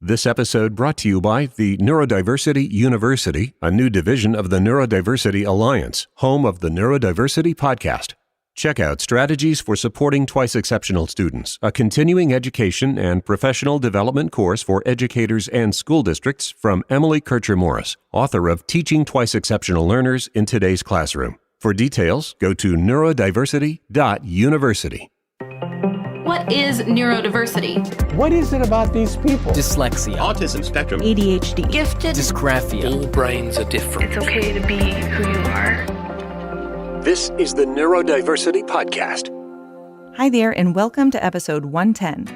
This episode brought to you by the Neurodiversity University, a new division of the Neurodiversity Alliance, home of the Neurodiversity podcast. Check out Strategies for Supporting Twice Exceptional Students, a continuing education and professional development course for educators and school districts from Emily Kircher-Morris, author of Teaching Twice Exceptional Learners in Today's Classroom. For details, go to neurodiversity.university. What is neurodiversity? What is it about these people? Dyslexia, autism spectrum, ADHD, Gifted, dysgraphia. all brains are different. It's okay to be who you are. This is the Neurodiversity Podcast. Hi there, and welcome to episode 110.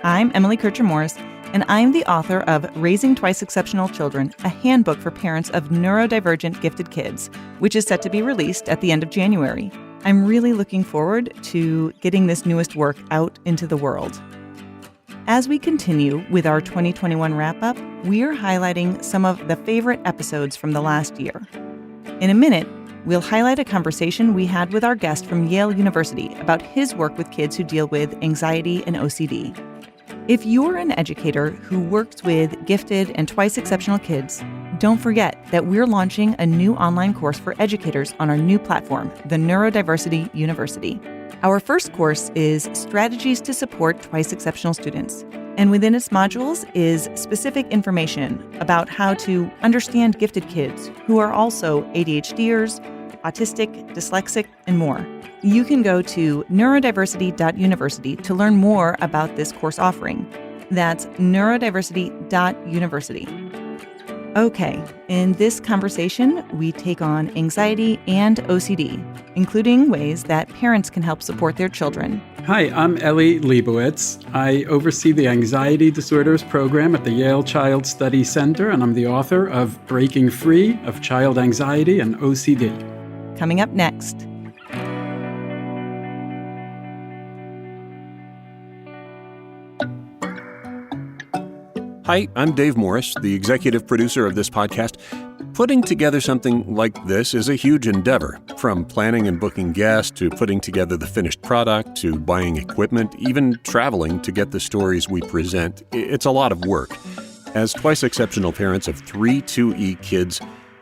I'm Emily Kircher-Morris, and I'm the author of Raising Twice Exceptional Children, a handbook for parents of neurodivergent gifted kids, which is set to be released at the end of January. I'm really looking forward to getting this newest work out into the world. As we continue with our 2021 wrap-up, we are highlighting some of the favorite episodes from the last year. In a minute, we'll highlight a conversation we had with our guest from Yale University about his work with kids who deal with anxiety and OCD. If you're an educator who works with gifted and twice exceptional kids, don't forget that we're launching a new online course for educators on our new platform, the Neurodiversity University. Our first course is Strategies to Support Twice Exceptional Students, and within its modules is specific information about how to understand gifted kids who are also ADHDers, autistic, dyslexic, and more. You can go to neurodiversity.university to learn more about this course offering. That's neurodiversity.university. Okay, in this conversation, we take on anxiety and OCD, including ways that parents can help support their children. Hi, I'm Ellie Leibowitz. I oversee the Anxiety Disorders program at the Yale Child Study Center, and I'm the author of Breaking Free of Child Anxiety and OCD. Coming up next. Hi, I'm Dave Morris, the executive producer of this podcast. Putting together something like this is a huge endeavor, from planning and booking guests to putting together the finished product to buying equipment, even traveling to get the stories we present. It's a lot of work. As twice exceptional parents of 3 2E kids,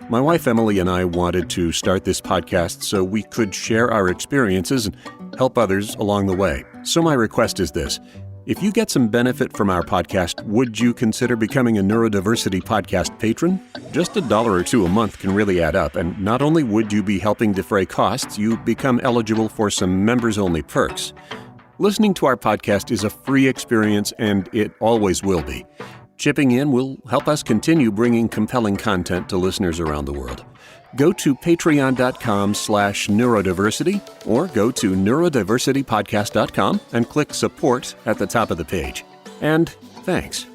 my wife Emily and I wanted to start this podcast so we could share our experiences and help others along the way. So my request is this. If you get some benefit from our podcast, would you consider becoming a Neurodiversity Podcast patron? Just $1 or $2 a month can really add up, and not only would you be helping defray costs, you become eligible for some members-only perks. Listening to our podcast is a free experience, and it always will be. Chipping in will help us continue bringing compelling content to listeners around the world. Go to patreon.com/neurodiversity or go to neurodiversitypodcast.com and click support at the top of the page. And thanks.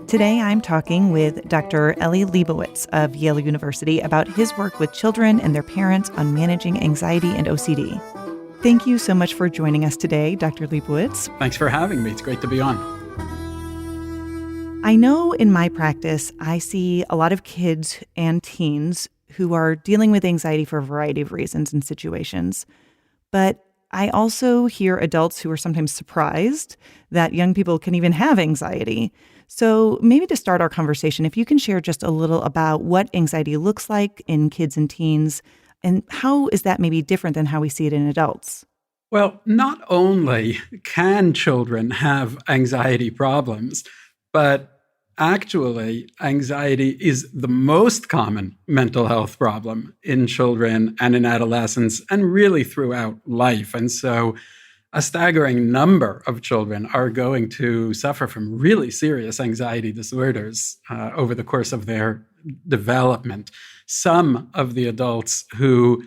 Today, I'm talking with Dr. Ellie Leibowitz of Yale University about his work with children and their parents on managing anxiety and OCD. Thank you so much for joining us today, Dr. Leibowitz. Thanks for having me. It's great to be on. I know in my practice, I see a lot of kids and teens who are dealing with anxiety for a variety of reasons and situations. But I also hear adults who are sometimes surprised that young people can even have anxiety. So maybe to start our conversation, if you can share just a little about what anxiety looks like in kids and teens, and how is that maybe different than how we see it in adults? Well, not only can children have anxiety problems, but actually anxiety is the most common mental health problem in children and in adolescents and really throughout life. And so a staggering number of children are going to suffer from really serious anxiety disorders over the course of their development. Some of the adults who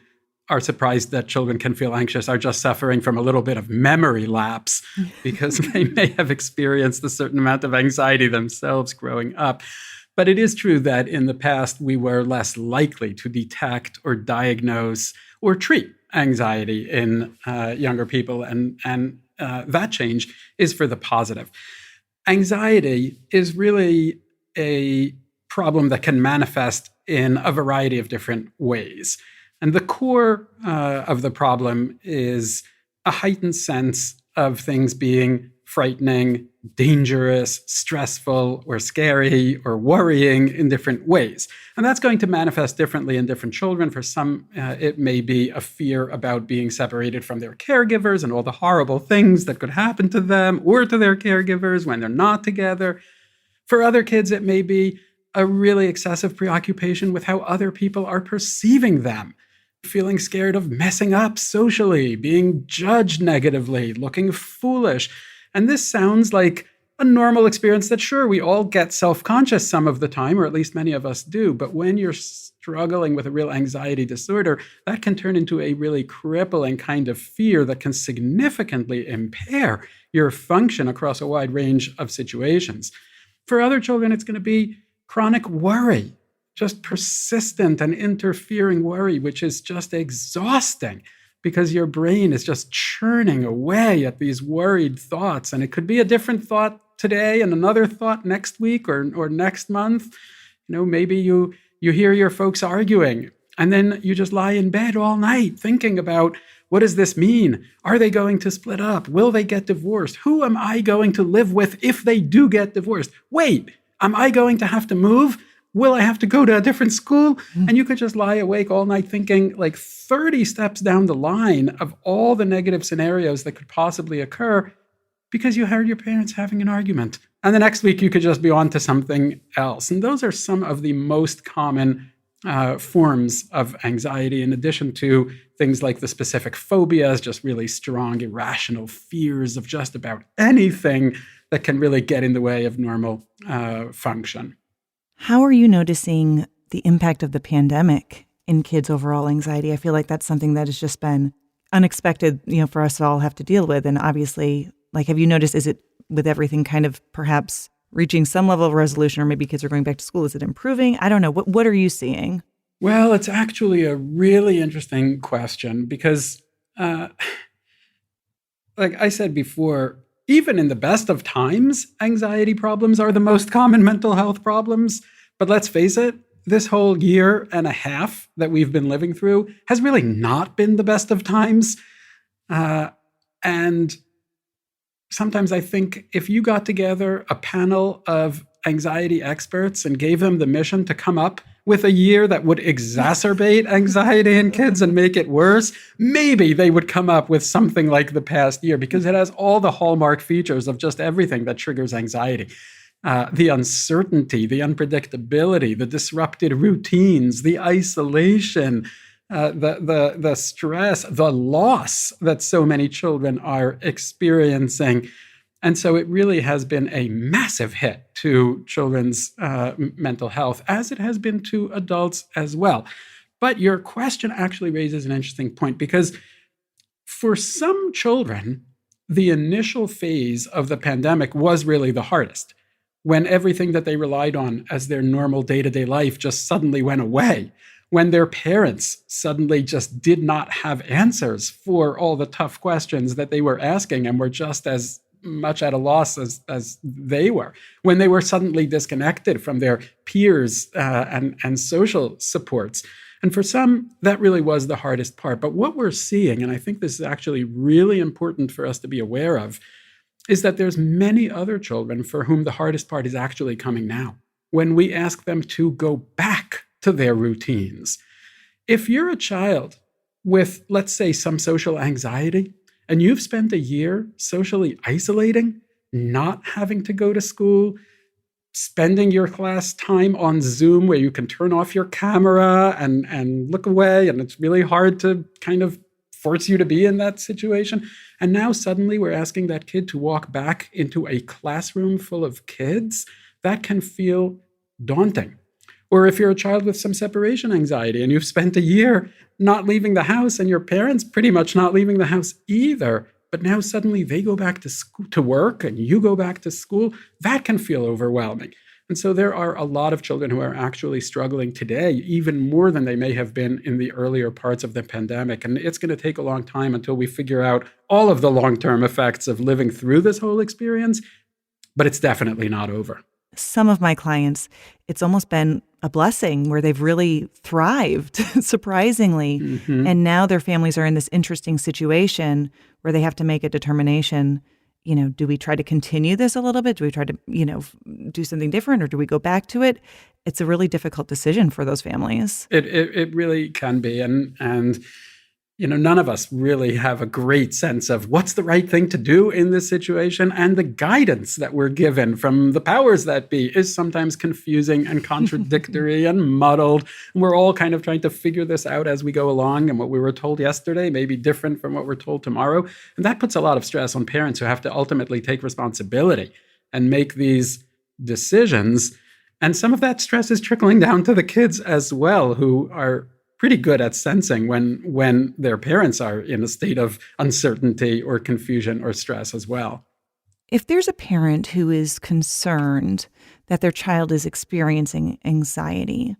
are surprised that children can feel anxious are just suffering from a little bit of memory lapse because they may have experienced a certain amount of anxiety themselves growing up. But it is true that in the past, we were less likely to detect or diagnose or treat anxiety in younger people, and that change is for the positive. Anxiety is really a problem that can manifest in a variety of different ways. And the core of the problem is a heightened sense of things being frightening, dangerous, stressful, or scary, or worrying in different ways. And that's going to manifest differently in different children. For some, it may be a fear about being separated from their caregivers and all the horrible things that could happen to them or to their caregivers when they're not together. For other kids, it may be a really excessive preoccupation with how other people are perceiving them, feeling scared of messing up socially, being judged negatively, looking foolish. And this sounds like a normal experience that, sure, we all get self-conscious some of the time, or at least many of us do. But when you're struggling with a real anxiety disorder, that can turn into a really crippling kind of fear that can significantly impair your function across a wide range of situations. For other children, it's going to be chronic worry, just persistent and interfering worry, which is just exhausting, because your brain is just churning away at these worried thoughts. And it could be a different thought today and another thought next week or next month. Maybe you hear your folks arguing, and then you just lie in bed all night thinking about, what does this mean? Are they going to split up? Will they get divorced? Who am I going to live with if they do get divorced? Wait, am I going to have to move? Will I have to go to a different school? And you could just lie awake all night thinking like 30 steps down the line of all the negative scenarios that could possibly occur because you heard your parents having an argument. And the next week you could just be on to something else. And those are some of the most common forms of anxiety, in addition to things like the specific phobias, just really strong, irrational fears of just about anything that can really get in the way of normal function. How are you noticing the impact of the pandemic in kids' overall anxiety? I feel like that's something that has just been unexpected, for us to all have to deal with. And obviously, have you noticed, is it with everything kind of perhaps reaching some level of resolution, or maybe kids are going back to school? Is it improving? I don't know. What are you seeing? Well, it's actually a really interesting question because, like I said before, even in the best of times, anxiety problems are the most common mental health problems. But let's face it, this whole year and a half that we've been living through has really not been the best of times. And sometimes I think if you got together a panel of anxiety experts and gave them the mission to come up with a year that would exacerbate anxiety in kids and make it worse, maybe they would come up with something like the past year, because it has all the hallmark features of just everything that triggers anxiety. The uncertainty, the unpredictability, the disrupted routines, the isolation, the stress, the loss that so many children are experiencing. And so it really has been a massive hit to children's mental health, as it has been to adults as well. But your question actually raises an interesting point, because for some children, the initial phase of the pandemic was really the hardest, when everything that they relied on as their normal day-to-day life just suddenly went away, when their parents suddenly just did not have answers for all the tough questions that they were asking and were just as much at a loss as they were, when they were suddenly disconnected from their peers and social supports. And for some, that really was the hardest part. But what we're seeing, and I think this is actually really important for us to be aware of, is that there's many other children for whom the hardest part is actually coming now, when we ask them to go back to their routines. If you're a child with, let's say, some social anxiety, and you've spent a year socially isolating, not having to go to school, spending your class time on Zoom where you can turn off your camera and look away, and it's really hard to kind of force you to be in that situation. And now suddenly we're asking that kid to walk back into a classroom full of kids. That can feel daunting. Or if you're a child with some separation anxiety and you've spent a year not leaving the house, and your parents pretty much not leaving the house either, but now suddenly they go back to school, to work, and you go back to school, that can feel overwhelming. And so there are a lot of children who are actually struggling today, even more than they may have been in the earlier parts of the pandemic. And it's going to take a long time until we figure out all of the long-term effects of living through this whole experience, but it's definitely not over. some of my clients, it's almost been a blessing where they've really thrived, surprisingly. And now their families are in this interesting situation where they have to make a determination, do we try to continue this a little bit? Do we try to, do something different, or do we go back to it? It's a really difficult decision for those families. It really can be. And none of us really have a great sense of what's the right thing to do in this situation. And the guidance that we're given from the powers that be is sometimes confusing and contradictory and muddled. And we're all kind of trying to figure this out as we go along. And what we were told yesterday may be different from what we're told tomorrow. And that puts a lot of stress on parents who have to ultimately take responsibility and make these decisions. And some of that stress is trickling down to the kids as well, who are pretty good at sensing when their parents are in a state of uncertainty or confusion or stress as well. If there's a parent who is concerned that their child is experiencing anxiety,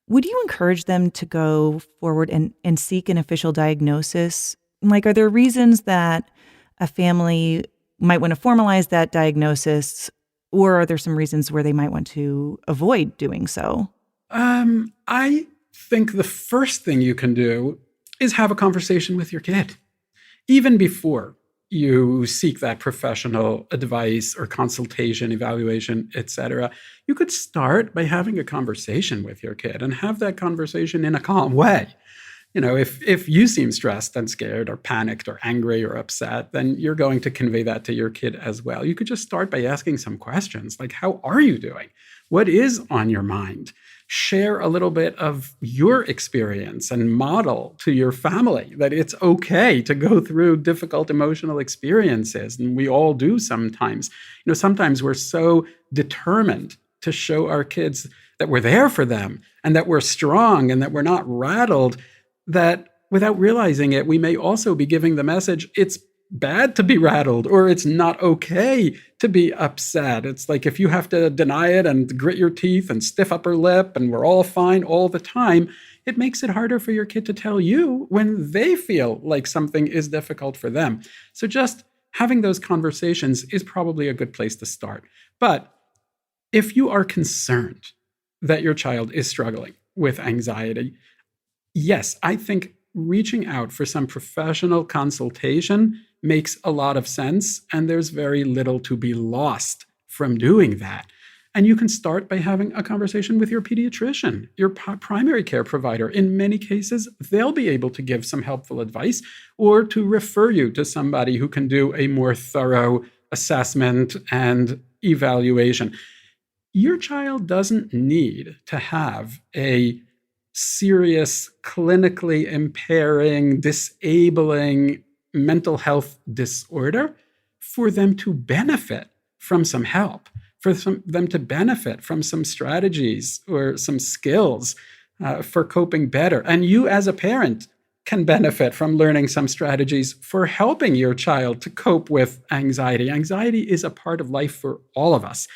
would you encourage them to go forward and seek an official diagnosis? Like, are there reasons that a family might want to formalize that diagnosis, or are there some reasons where they might want to avoid doing so? I think the first thing you can do is have a conversation with your kid, even before you seek that professional advice or consultation, evaluation, etc. You could start by having a conversation with your kid and have that conversation in a calm way. If you seem stressed and scared or panicked or angry or upset, then you're going to convey that to your kid as well. You could just start by asking some questions like, how are you doing? What is on your mind? Share a little bit of your experience and model to your family that it's okay to go through difficult emotional experiences. And we all do sometimes. Sometimes we're so determined to show our kids that we're there for them and that we're strong and that we're not rattled, that without realizing it, we may also be giving the message it's bad to be rattled, or it's not okay to be upset. It's like if you have to deny it and grit your teeth and stiff upper lip and we're all fine all the time, it makes it harder for your kid to tell you when they feel like something is difficult for them. So just having those conversations is probably a good place to start. But if you are concerned that your child is struggling with anxiety, yes, I think reaching out for some professional consultation makes a lot of sense, and there's very little to be lost from doing that. And you can start by having a conversation with your pediatrician, your primary care provider. In many cases, they'll be able to give some helpful advice or to refer you to somebody who can do a more thorough assessment and evaluation. Your child doesn't need to have a serious, clinically impairing, disabling mental health disorder for them to benefit from some help, for them to benefit from some strategies or some skills for coping better. And you as a parent can benefit from learning some strategies for helping your child to cope with anxiety. Anxiety is a part of life for all of us.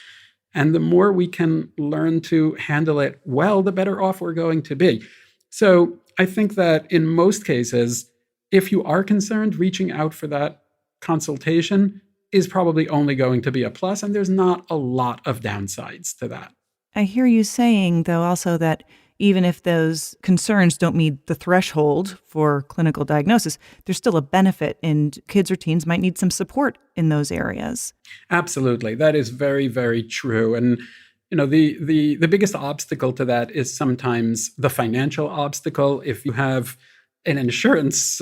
And the more we can learn to handle it well, the better off we're going to be. So I think that in most cases, if you are concerned, reaching out for that consultation is probably only going to be a plus, and there's not a lot of downsides to that. I hear you saying, though, also that even if those concerns don't meet the threshold for clinical diagnosis, there's still a benefit, and kids or teens might need some support in those areas. Absolutely. That is very, very true. And the biggest obstacle to that is sometimes the financial obstacle. If you have an insurance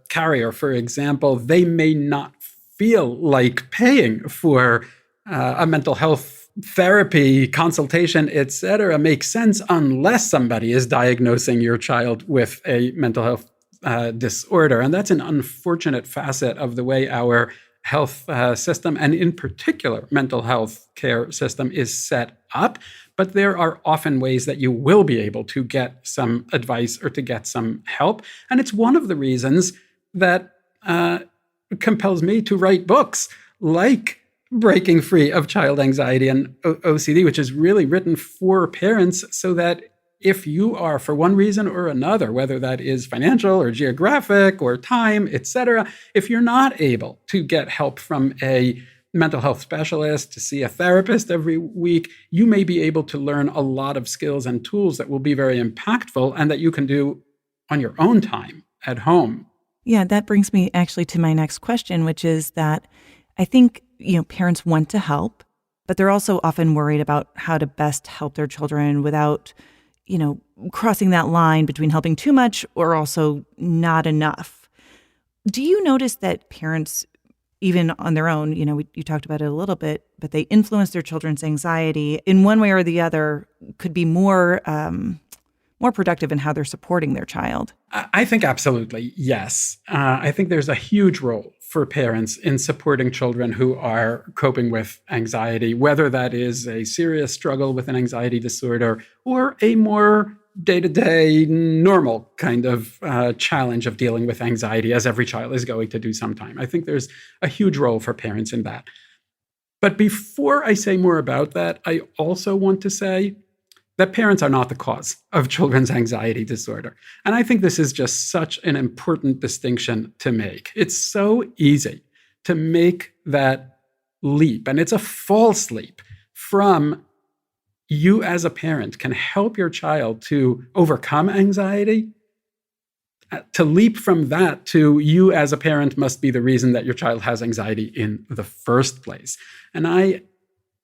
carrier, for example, they may not feel like paying for a mental health therapy, consultation, etc. makes sense unless somebody is diagnosing your child with a mental health disorder. And that's an unfortunate facet of the way our health system, and in particular, mental health care system, is set up. But there are often ways that you will be able to get some advice or to get some help. And it's one of the reasons that compels me to write books like Breaking Free of Child Anxiety and OCD, which is really written for parents so that if you are, for one reason or another, whether that is financial or geographic or time, etc., if you're not able to get help from a mental health specialist, to see a therapist every week, you may be able to learn a lot of skills and tools that will be very impactful and that you can do on your own time at home. Yeah, that brings me actually to my next question, which is that I think, parents want to help, but they're also often worried about how to best help their children without, crossing that line between helping too much or also not enough. Do you notice that parents, even on their own, you talked about it a little bit, but they influence their children's anxiety in one way or the other, could be more productive in how they're supporting their child? I think absolutely, yes. I think there's a huge role for parents in supporting children who are coping with anxiety, whether that is a serious struggle with an anxiety disorder or a more day-to-day normal kind of challenge of dealing with anxiety, as every child is going to do sometime. I think there's a huge role for parents in that. But before I say more about that, I also want to say that parents are not the cause of children's anxiety disorder. And I think this is just such an important distinction to make. It's so easy to make that leap, and it's a false leap, from you as a parent can help your child to overcome anxiety, to leap from that to you as a parent must be the reason that your child has anxiety in the first place. And I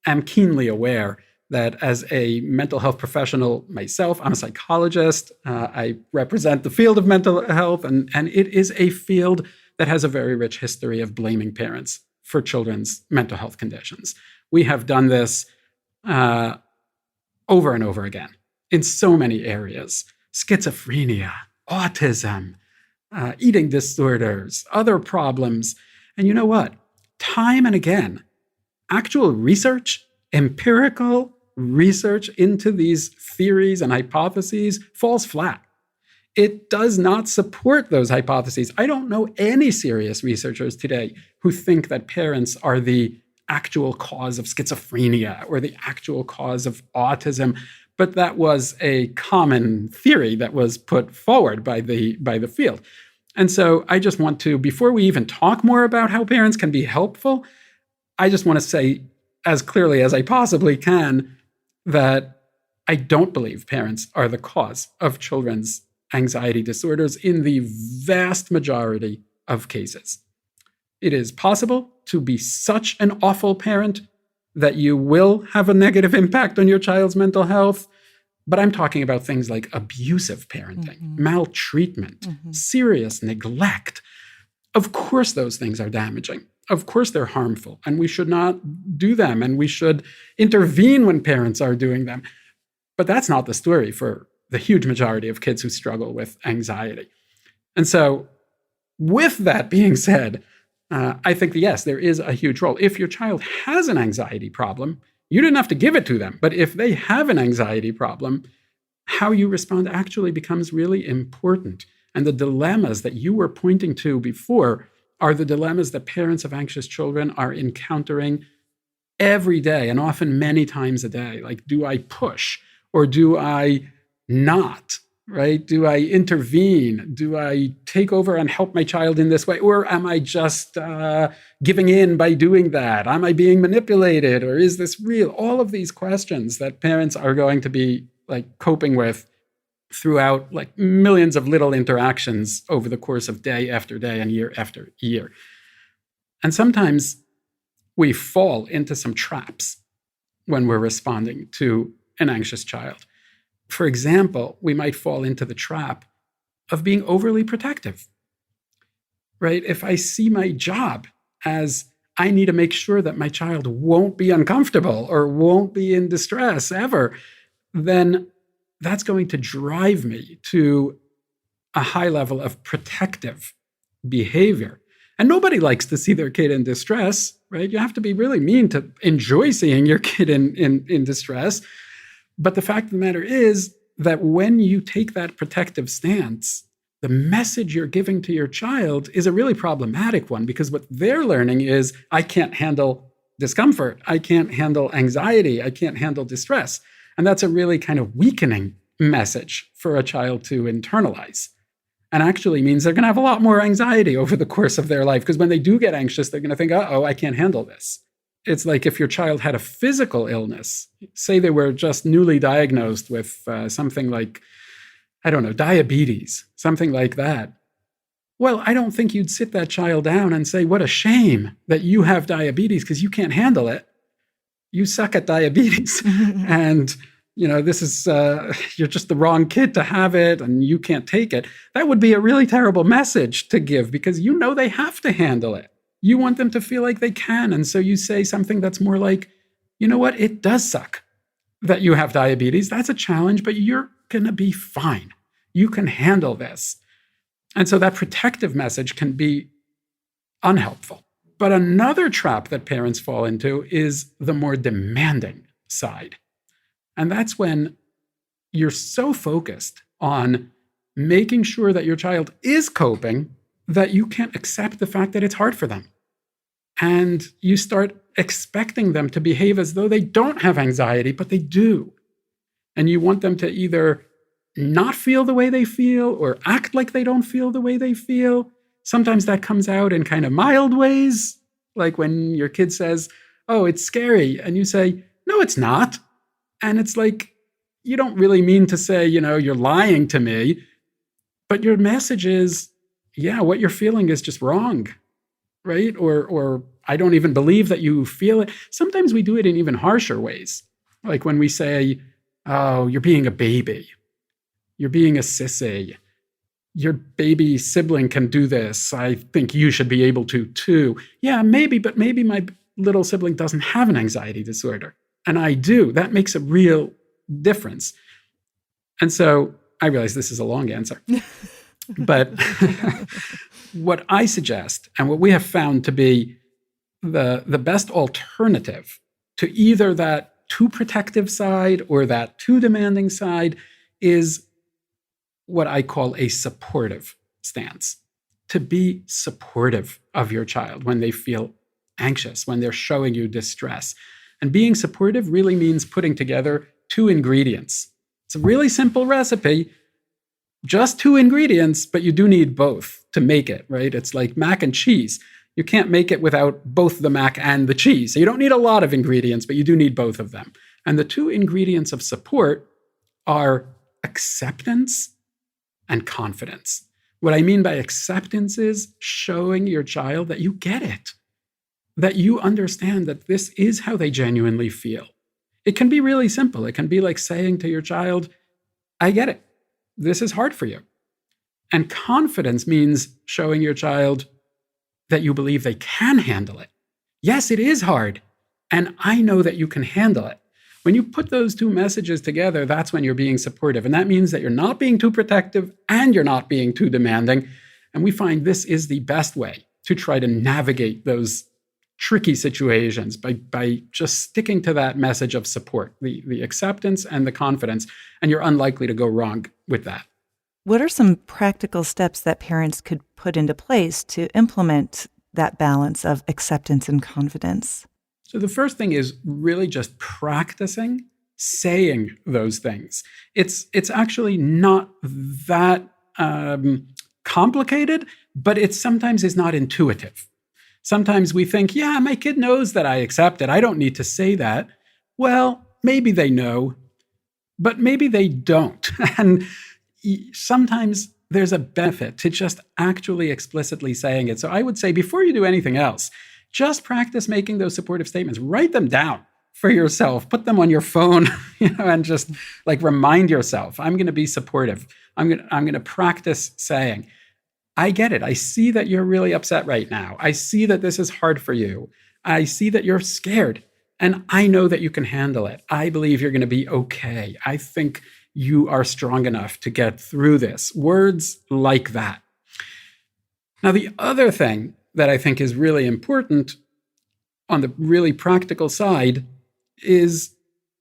am keenly aware that as a mental health professional myself, I'm a psychologist, I represent the field of mental health, and it is a field that has a very rich history of blaming parents for children's mental health conditions. We have done this over and over again in so many areas: schizophrenia, autism, eating disorders, other problems. And you know what? Time and again, actual research, empirical research into these theories and hypotheses falls flat. It does not support those hypotheses. I don't know any serious researchers today who think that parents are the actual cause of schizophrenia or the actual cause of autism, but that was a common theory that was put forward by the field. And so I just want to, before we even talk more about how parents can be helpful, I just want to say as clearly as I possibly can that I don't believe parents are the cause of children's anxiety disorders in the vast majority of cases. It is possible to be such an awful parent that you will have a negative impact on your child's mental health, but I'm talking about things like abusive parenting, maltreatment, serious neglect. Of course, those things are damaging. Of course, they're harmful, and we should not do them, and we should intervene when parents are doing them. But that's not the story for the huge majority of kids who struggle with anxiety. And so, with that being said, I think, yes, there is a huge role. If your child has an anxiety problem, you didn't have to give it to them. But if they have an anxiety problem, how you respond actually becomes really important. And the dilemmas that you were pointing to before are the dilemmas that parents of anxious children are encountering every day, and often many times a day. Like, do I push or do I not? Right? Do I intervene? Do I take over and help my child in this way? Or am I just giving in by doing that? Am I being manipulated? Or is this real? All of these questions that parents are going to be coping with throughout millions of little interactions over the course of day after day and year after year. And sometimes we fall into some traps when we're responding to an anxious child. For example, we might fall into the trap of being overly protective, right? If I see my job as I need to make sure that my child won't be uncomfortable or won't be in distress ever, then that's going to drive me to a high level of protective behavior. And nobody likes to see their kid in distress, right? You have to be really mean to enjoy seeing your kid in distress. But the fact of the matter is that when you take that protective stance, the message you're giving to your child is a really problematic one, because what they're learning is, I can't handle discomfort. I can't handle anxiety. I can't handle distress. And that's a really kind of weakening message for a child to internalize. And actually means they're going to have a lot more anxiety over the course of their life, because when they do get anxious, they're going to think, I can't handle this. It's like if your child had a physical illness, say they were just newly diagnosed with something like, I don't know, diabetes, something like that. Well, I don't think you'd sit that child down and say, what a shame that you have diabetes because you can't handle it. You suck at diabetes. And, this is, you're just the wrong kid to have it and you can't take it. That would be a really terrible message to give because they have to handle it. You want them to feel like they can. And so you say something that's more like, you know what? It does suck that you have diabetes. That's a challenge, but you're going to be fine. You can handle this. And so that protective message can be unhelpful. But another trap that parents fall into is the more demanding side. And that's when you're so focused on making sure that your child is coping that you can't accept the fact that it's hard for them. And you start expecting them to behave as though they don't have anxiety, but they do. And you want them to either not feel the way they feel or act like they don't feel the way they feel. Sometimes that comes out in kind of mild ways, like when your kid says, oh, it's scary. And you say, no, it's not. And it's like, you don't really mean to say, you're lying to me. But your message is, yeah, what you're feeling is just wrong, right? Or I don't even believe that you feel it. Sometimes we do it in even harsher ways. Like when we say, oh, you're being a baby. You're being a sissy. Your baby sibling can do this. I think you should be able to too. Yeah, maybe, but maybe my little sibling doesn't have an anxiety disorder. And I do. That makes a real difference. And so I realize this is a long answer. But what I suggest and what we have found to be the best alternative to either that too protective side or that too demanding side is what I call a supportive stance. To be supportive of your child when they feel anxious, when they're showing you distress. And being supportive really means putting together two ingredients. It's a really simple recipe, just two ingredients, but you do need both to make it, right? It's like mac and cheese. You can't make it without both the mac and the cheese. So you don't need a lot of ingredients, but you do need both of them. And the two ingredients of support are acceptance and confidence. What I mean by acceptance is showing your child that you get it, that you understand that this is how they genuinely feel. It can be really simple. It can be like saying to your child, I get it. This is hard for you. And confidence means showing your child that you believe they can handle it. Yes, it is hard. And I know that you can handle it. When you put those two messages together, that's when you're being supportive. And that means that you're not being too protective and you're not being too demanding. And we find this is the best way to try to navigate those tricky situations by just sticking to that message of support, the acceptance and the confidence. And you're unlikely to go wrong with that. What are some practical steps that parents could put into place to implement that balance of acceptance and confidence? So the first thing is really just practicing saying those things. It's actually not that complicated, but it sometimes is not intuitive. Sometimes we think, yeah, my kid knows that I accept it. I don't need to say that. Well, maybe they know, but maybe they don't. And sometimes there's a benefit to just actually explicitly saying it. So I would say before you do anything else, just practice making those supportive statements. Write them down for yourself. Put them on your phone, and just like remind yourself, I'm going to be supportive. I'm going to practice saying, I get it. I see that you're really upset right now. I see that this is hard for you. I see that you're scared, and I know that you can handle it. I believe you're going to be okay. I think you are strong enough to get through this. Words like that. Now, the other thing that I think is really important on the really practical side is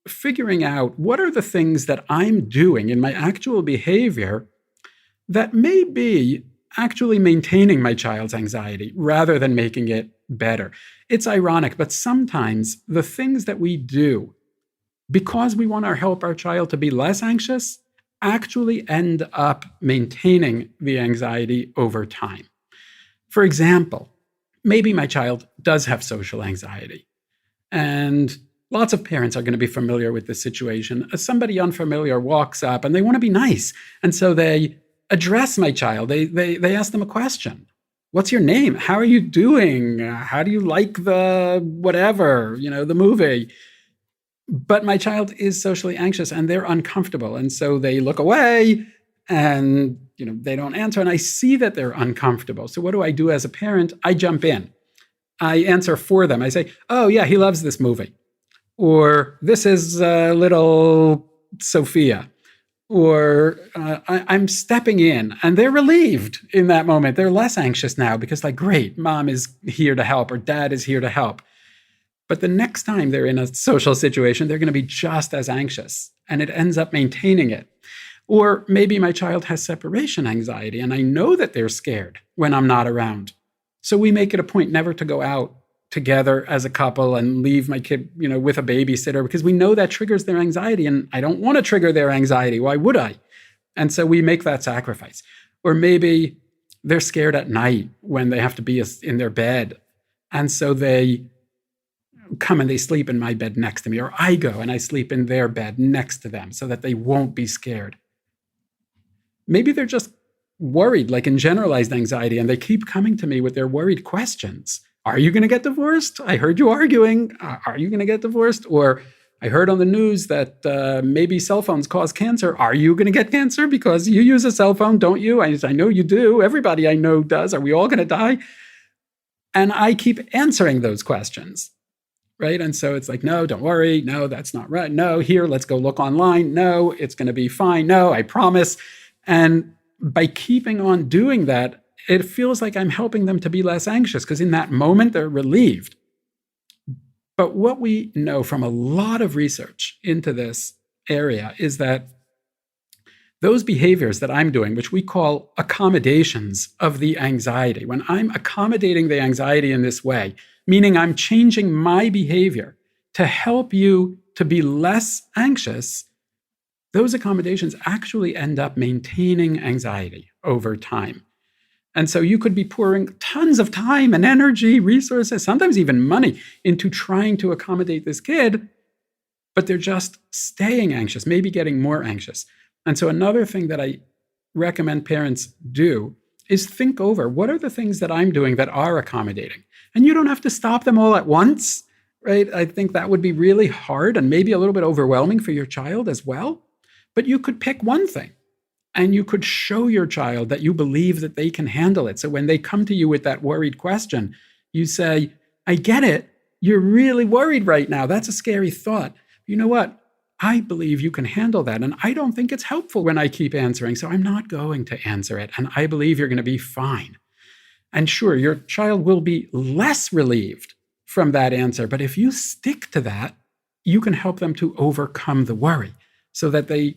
figuring out what are the things that I'm doing in my actual behavior that may be actually maintaining my child's anxiety rather than making it better. It's ironic, but sometimes the things that we do because we want to help our child to be less anxious actually end up maintaining the anxiety over time. For example, maybe my child does have social anxiety. And lots of parents are going to be familiar with this situation. Somebody unfamiliar walks up and they want to be nice. And so they address my child. They ask them a question. What's your name? How are you doing? How do you like the whatever, the movie? But my child is socially anxious and they're uncomfortable. And so they look away and, they don't answer. And I see that they're uncomfortable. So what do I do as a parent? I jump in. I answer for them. I say, oh, yeah, he loves this movie. Or this is little Sophia. Or I'm stepping in and they're relieved in that moment. They're less anxious now because great, mom is here to help or dad is here to help. But the next time they're in a social situation, they're going to be just as anxious and it ends up maintaining it. Or maybe my child has separation anxiety and I know that they're scared when I'm not around. So we make it a point never to go out together as a couple and leave my kid, with a babysitter because we know that triggers their anxiety and I don't want to trigger their anxiety. Why would I? And so we make that sacrifice. Or maybe they're scared at night when they have to be in their bed. And so they come and they sleep in my bed next to me, or I go and I sleep in their bed next to them so that they won't be scared. Maybe they're just worried, like in generalized anxiety, and they keep coming to me with their worried questions. Are you going to get divorced? I heard you arguing. Are you going to get divorced? Or I heard on the news that maybe cell phones cause cancer. Are you going to get cancer because you use a cell phone, don't you? I know you do. Everybody I know does. Are we all going to die? And I keep answering those questions, right? And so it's no, don't worry. No, that's not right. No, here, let's go look online. No, it's going to be fine. No, I promise. And by keeping on doing that, it feels like I'm helping them to be less anxious because in that moment, they're relieved. But what we know from a lot of research into this area is that those behaviors that I'm doing, which we call accommodations of the anxiety, when I'm accommodating the anxiety in this way, meaning I'm changing my behavior to help you to be less anxious, those accommodations actually end up maintaining anxiety over time. And so you could be pouring tons of time and energy, resources, sometimes even money into trying to accommodate this kid, but they're just staying anxious, maybe getting more anxious. And so another thing that I recommend parents do is think over what are the things that I'm doing that are accommodating. And you don't have to stop them all at once, right? I think that would be really hard and maybe a little bit overwhelming for your child as well. But you could pick one thing. And you could show your child that you believe that they can handle it. So when they come to you with that worried question, you say, I get it. You're really worried right now. That's a scary thought. You know what? I believe you can handle that. And I don't think it's helpful when I keep answering. So I'm not going to answer it. And I believe you're going to be fine. And sure, your child will be less relieved from that answer. But if you stick to that, you can help them to overcome the worry so that they,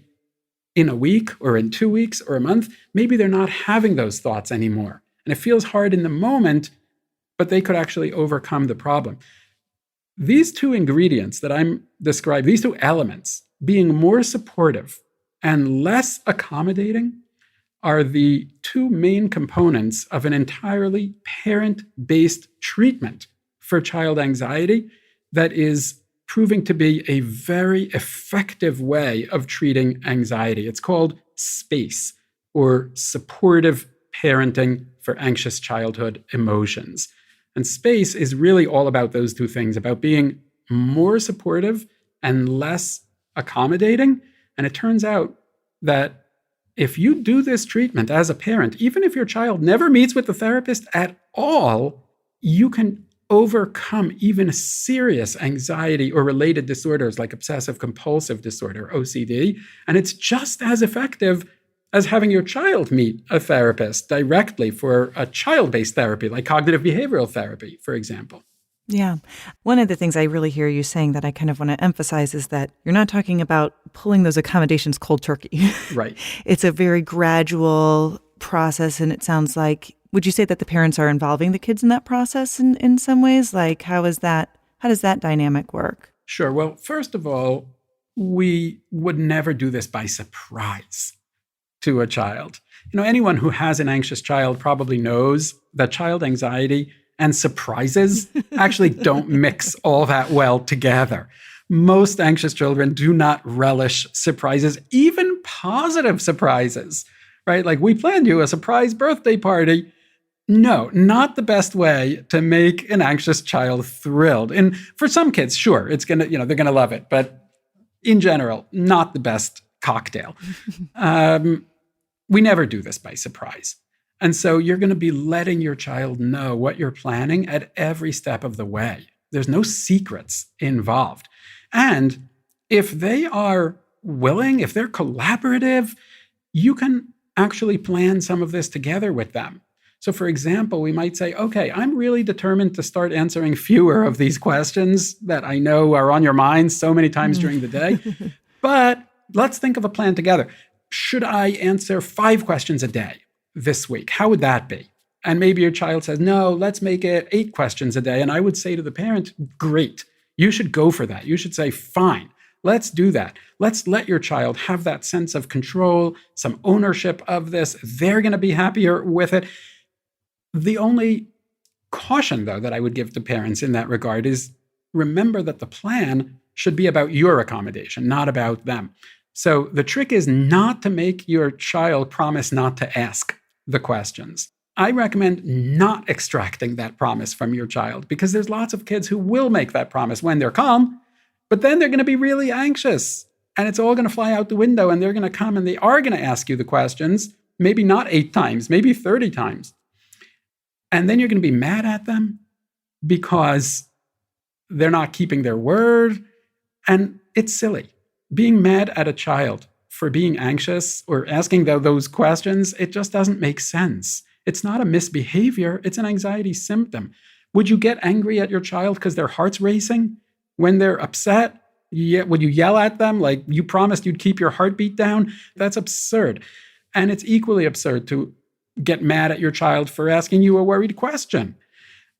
in a week or in 2 weeks or a month, maybe they're not having those thoughts anymore. And it feels hard in the moment, but they could actually overcome the problem. These two ingredients that I'm describing, these two elements, being more supportive and less accommodating, are the two main components of an entirely parent-based treatment for child anxiety that is proving to be a very effective way of treating anxiety. It's called SPACE, or Supportive Parenting for Anxious Childhood Emotions. And SPACE is really all about those two things, about being more supportive and less accommodating. And it turns out that if you do this treatment as a parent, even if your child never meets with the therapist at all, you can overcome even serious anxiety or related disorders like obsessive compulsive disorder, OCD. And it's just as effective as having your child meet a therapist directly for a child-based therapy, like cognitive behavioral therapy, for example. Yeah. One of the things I really hear you saying that I kind of want to emphasize is that you're not talking about pulling those accommodations cold turkey. Right. It's a very gradual process. And it sounds like, would you say that the parents are involving the kids in that process in some ways? Like, how does that dynamic work? Sure. Well, first of all, we would never do this by surprise to a child. Anyone who has an anxious child probably knows that child anxiety and surprises actually don't mix all that well together. Most anxious children do not relish surprises, even positive surprises, right? Like, we planned you a surprise birthday party. No, not the best way to make an anxious child thrilled. And for some kids, sure, it's going to, they're going to love it. But in general, not the best cocktail. We never do this by surprise. And so you're going to be letting your child know what you're planning at every step of the way. There's no secrets involved. And if they are willing, if they're collaborative, you can actually plan some of this together with them. So for example, we might say, okay, I'm really determined to start answering fewer of these questions that I know are on your mind so many times during the day. But let's think of a plan together. Should I answer 5 questions a day this week? How would that be? And maybe your child says, no, let's make it 8 questions a day. And I would say to the parent, great, you should go for that. You should say, fine, let's do that. Let's let your child have that sense of control, some ownership of this. They're going to be happier with it. The only caution, though, that I would give to parents in that regard is remember that the plan should be about your accommodation, not about them. So the trick is not to make your child promise not to ask the questions. I recommend not extracting that promise from your child, because there's lots of kids who will make that promise when they're calm, but then they're going to be really anxious and it's all going to fly out the window, and they're going to come and they are going to ask you the questions, maybe not 8 times, maybe 30 times. And then you're going to be mad at them because they're not keeping their word. And it's silly. Being mad at a child for being anxious or asking those questions, it just doesn't make sense. It's not a misbehavior. It's an anxiety symptom. Would you get angry at your child because their heart's racing when they're upset? Would you yell at them like you promised you'd keep your heartbeat down? That's absurd. And it's equally absurd to get mad at your child for asking you a worried question.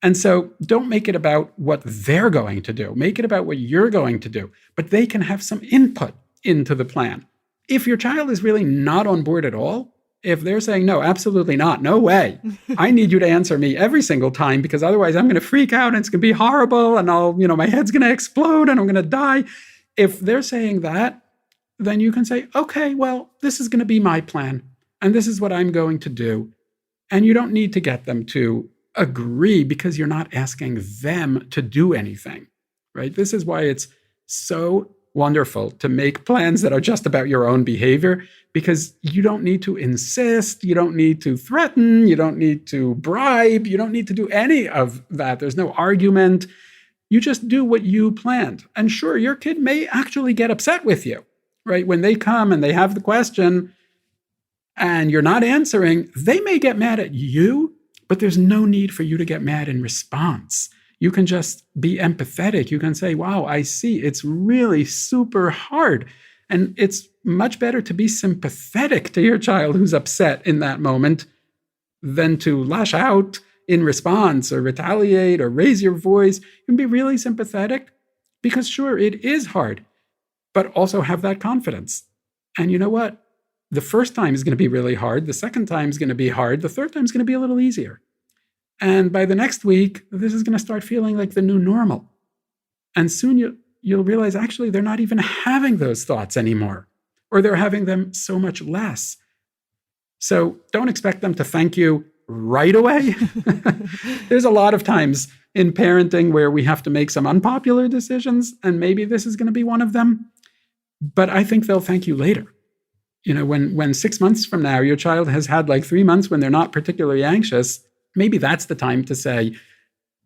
And so don't make it about what they're going to do. Make it about what you're going to do. But they can have some input into the plan. If your child is really not on board at all, if they're saying, no, absolutely not, no way, I need you to answer me every single time because otherwise I'm going to freak out and it's going to be horrible and my head's going to explode and I'm going to die. If they're saying that, then you can say, okay, well, this is going to be my plan. And this is what I'm going to do. And you don't need to get them to agree because you're not asking them to do anything, right? This is why it's so wonderful to make plans that are just about your own behavior, because you don't need to insist, you don't need to threaten, you don't need to bribe, you don't need to do any of that. There's no argument. You just do what you planned. And sure, your kid may actually get upset with you, right? When they come and they have the question, and you're not answering, they may get mad at you, but there's no need for you to get mad in response. You can just be empathetic. You can say, wow, I see, it's really super hard. And it's much better to be sympathetic to your child who's upset in that moment than to lash out in response or retaliate or raise your voice. You can be really sympathetic because sure, it is hard, but also have that confidence. And you know what? The first time is going to be really hard. The second time is going to be hard. The third time is going to be a little easier. And by the next week, this is going to start feeling like the new normal. And soon you'll realize, actually, they're not even having those thoughts anymore, or they're having them so much less. So don't expect them to thank you right away. There's a lot of times in parenting where we have to make some unpopular decisions, and maybe this is going to be one of them. But I think they'll thank you later. When 6 months from now, your child has had like 3 months when they're not particularly anxious, maybe that's the time to say,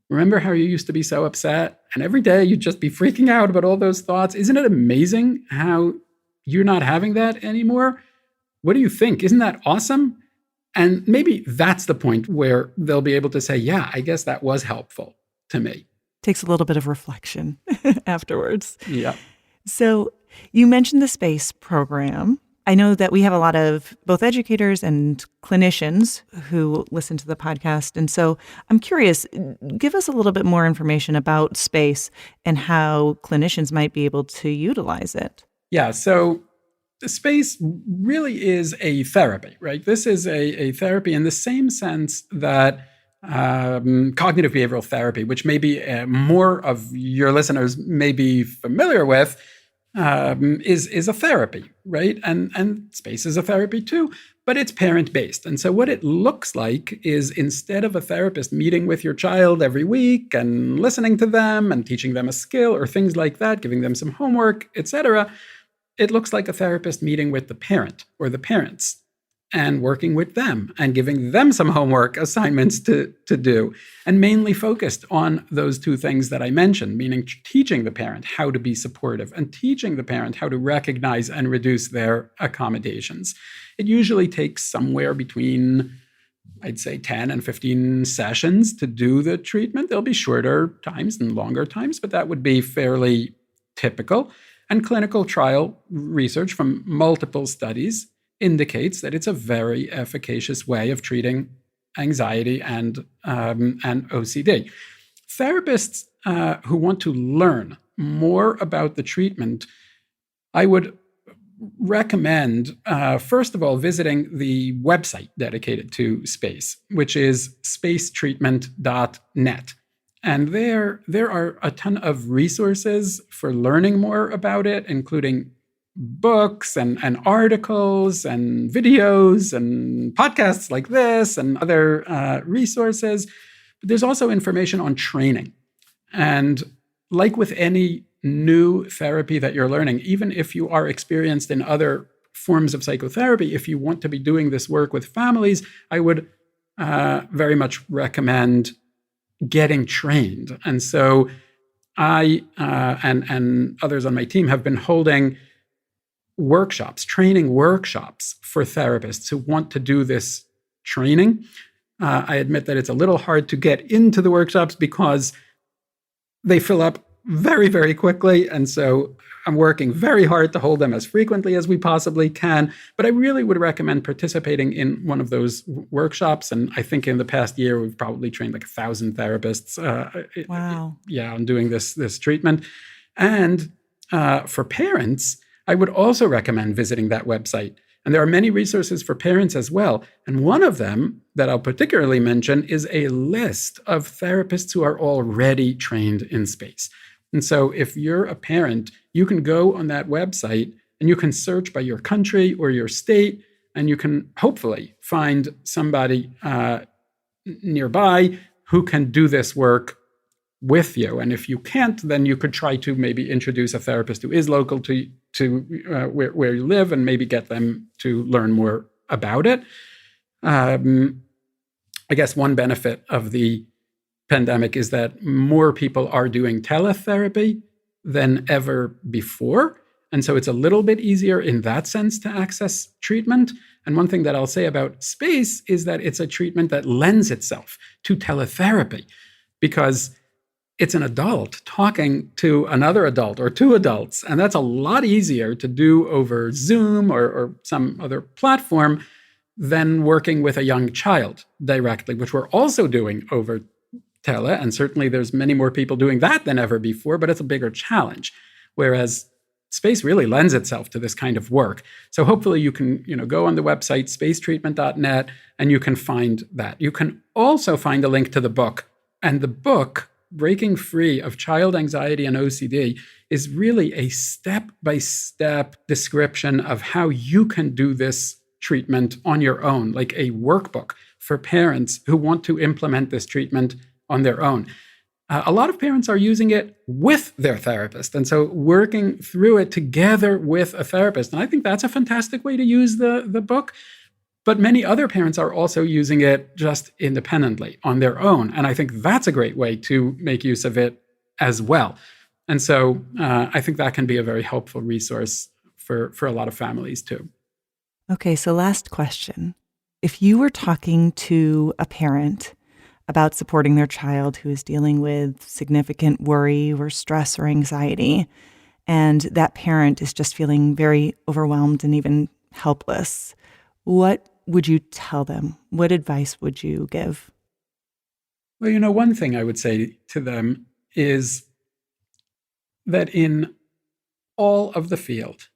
remember how you used to be so upset? And every day you'd just be freaking out about all those thoughts. Isn't it amazing how you're not having that anymore? What do you think? Isn't that awesome? And maybe that's the point where they'll be able to say, yeah, I guess that was helpful to me. Takes a little bit of reflection afterwards. Yeah. So you mentioned the SPACE program. I know that we have a lot of both educators and clinicians who listen to the podcast. And so I'm curious, give us a little bit more information about SPACE and how clinicians might be able to utilize it. Yeah, so SPACE really is a therapy, right? This is a therapy in the same sense that cognitive behavioral therapy, which maybe more of your listeners may be familiar with, is a therapy, right? And space is a therapy too, but it's parent-based. And so what it looks like is, instead of a therapist meeting with your child every week and listening to them and teaching them a skill or things like that, giving them some homework, etc., it looks like a therapist meeting with the parent or the parents and working with them and giving them some homework assignments to do, and mainly focused on those two things that I mentioned, meaning teaching the parent how to be supportive and teaching the parent how to recognize and reduce their accommodations. It usually takes somewhere between, I'd say, 10 and 15 sessions to do the treatment. There'll be shorter times and longer times, but that would be fairly typical. And clinical trial research from multiple studies indicates that it's a very efficacious way of treating anxiety and OCD. Therapists who want to learn more about the treatment, I would recommend, first of all, visiting the website dedicated to space, which is spacetreatment.net. And there are a ton of resources for learning more about it, including books and articles and videos and podcasts like this and other resources. But there's also information on training. And like with any new therapy that you're learning, even if you are experienced in other forms of psychotherapy, if you want to be doing this work with families, I would very much recommend getting trained. And so I and others on my team have been holding training workshops for therapists who want to do this training. I admit that it's a little hard to get into the workshops because they fill up very, very quickly. And so I'm working very hard to hold them as frequently as we possibly can. But I really would recommend participating in one of those workshops. And I think in the past year, we've probably trained like 1,000 therapists. Wow. On doing this treatment. And for parents, I would also recommend visiting that website. And there are many resources for parents as well. And one of them that I'll particularly mention is a list of therapists who are already trained in space. And so if you're a parent, you can go on that website and you can search by your country or your state, and you can hopefully find somebody nearby who can do this work with you. And if you can't, then you could try to maybe introduce a therapist who is local to where you live and maybe get them to learn more about it. I guess one benefit of the pandemic is that more people are doing teletherapy than ever before. And so it's a little bit easier in that sense to access treatment. And one thing that I'll say about space is that it's a treatment that lends itself to teletherapy, because it's an adult talking to another adult or two adults. And that's a lot easier to do over Zoom or some other platform than working with a young child directly, which we're also doing over tele. And certainly there's many more people doing that than ever before, but it's a bigger challenge. Whereas space really lends itself to this kind of work. So hopefully you can go on the website, spacetreatment.net, and you can find that. You can also find a link to the book. And the book, Breaking Free of Child Anxiety and OCD, is really a step-by-step description of how you can do this treatment on your own, like a workbook for parents who want to implement this treatment on their own. A lot of parents are using it with their therapist, and so working through it together with a therapist. And I think that's a fantastic way to use the book. But many other parents are also using it just independently on their own. And I think that's a great way to make use of it as well. And so I think that can be a very helpful resource for a lot of families too. Okay, so last question. If you were talking to a parent about supporting their child who is dealing with significant worry or stress or anxiety, and that parent is just feeling very overwhelmed and even helpless, what would you tell them? What advice would you give? Well, one thing I would say to them is that in all of the field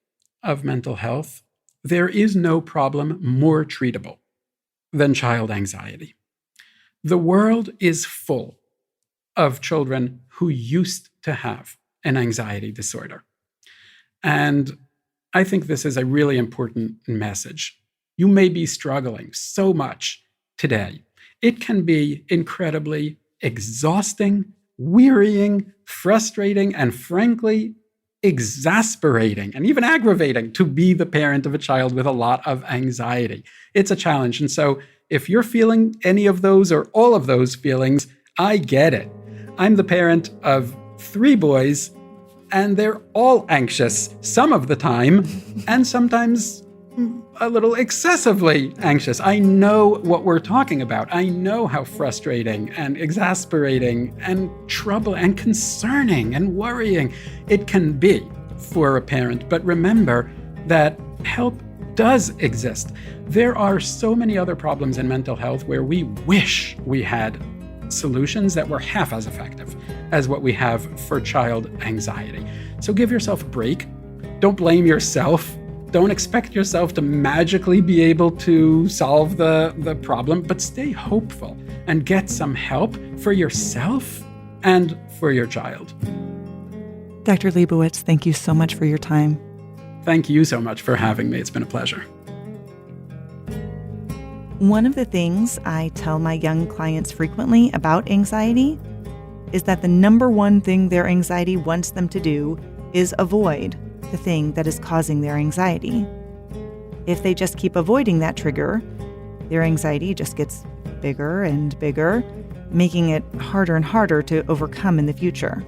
of mental health, there is no problem more treatable than child anxiety. The world is full of children who used to have an anxiety disorder. And I think this is a really important message. You may be struggling so much today. It can be incredibly exhausting, wearying, frustrating, and frankly, exasperating and even aggravating to be the parent of a child with a lot of anxiety. It's a challenge. And so if you're feeling any of those or all of those feelings, I get it. I'm the parent of 3 boys, and they're all anxious some of the time, and sometimes a little excessively anxious. I know what we're talking about. I know how frustrating and exasperating and troubling and concerning and worrying it can be for a parent. But remember that help does exist. There are so many other problems in mental health where we wish we had solutions that were half as effective as what we have for child anxiety. So give yourself a break. Don't blame yourself. Don't expect yourself to magically be able to solve the problem, but stay hopeful and get some help for yourself and for your child. Dr. Leibowitz, thank you so much for your time. Thank you so much for having me. It's been a pleasure. One of the things I tell my young clients frequently about anxiety is that the number one thing their anxiety wants them to do is avoid the thing that is causing their anxiety. If they just keep avoiding that trigger, their anxiety just gets bigger and bigger, making it harder and harder to overcome in the future.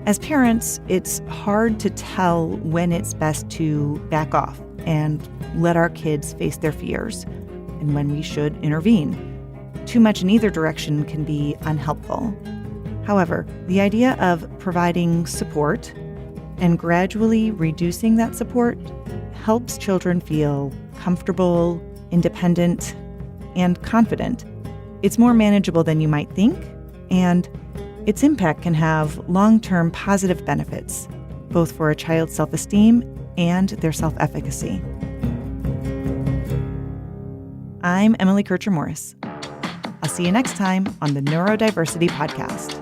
As parents, it's hard to tell when it's best to back off and let our kids face their fears, and when we should intervene. Too much in either direction can be unhelpful. However, the idea of providing support and gradually reducing that support helps children feel comfortable, independent, and confident. It's more manageable than you might think, and its impact can have long-term positive benefits, both for a child's self-esteem and their self-efficacy. I'm Emily Kircher-Morris. I'll see you next time on the Neurodiversity Podcast.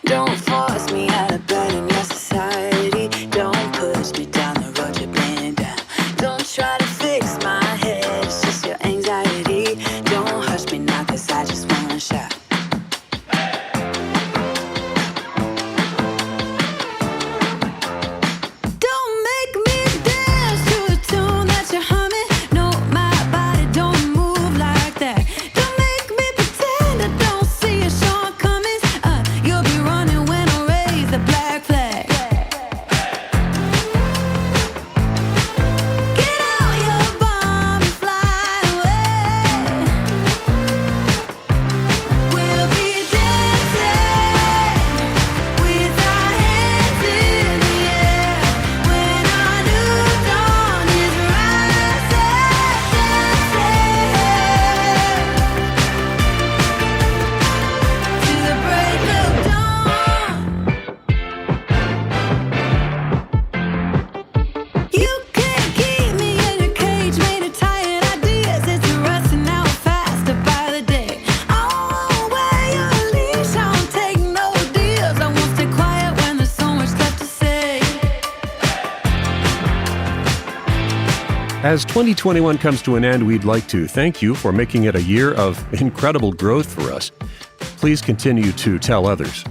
Don't force me out of bed in your society. Don't push me down the road you've been down. Don't try to fix my head, it's just your anxiety. Don't hush me now, 'cause I just wanna shout. Don't make me dance to the tune that you're humming. No, my body don't move like that. Don't make me pretend I don't see your shortcomings. You'll be running when I raise the black flag. Get out your bomb and fly away. We'll be dancing with our hands in the air when our new dawn is rising. To the break of dawn. You can't keep me in a cage made of tired ideas. It's rusting out faster by the day. I won't wear your leash, I won't take no deals. I won't stay quiet when there's so much left to say. As 2021 comes to an end, we'd like to thank you for making it a year of incredible growth for us. Please continue to tell others.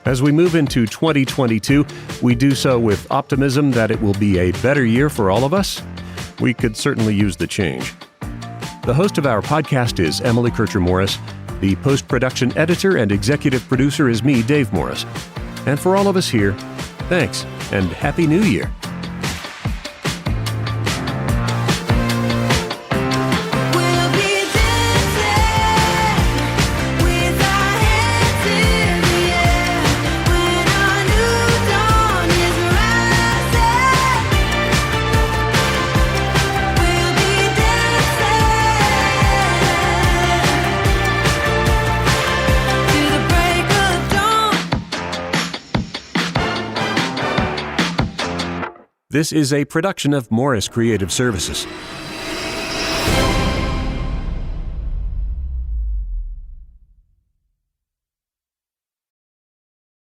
As we move into 2022, we do so with optimism that it will be a better year for all of us. We could certainly use the change. The host of our podcast is Emily Kircher-Morris. The post-production editor and executive producer is me, Dave Morris. And for all of us here, thanks and Happy New Year. We'll be dancing with our hands in the air when our new dawn is rising. We'll be dancing to the break of dawn. This is a production of Morris Creative Services.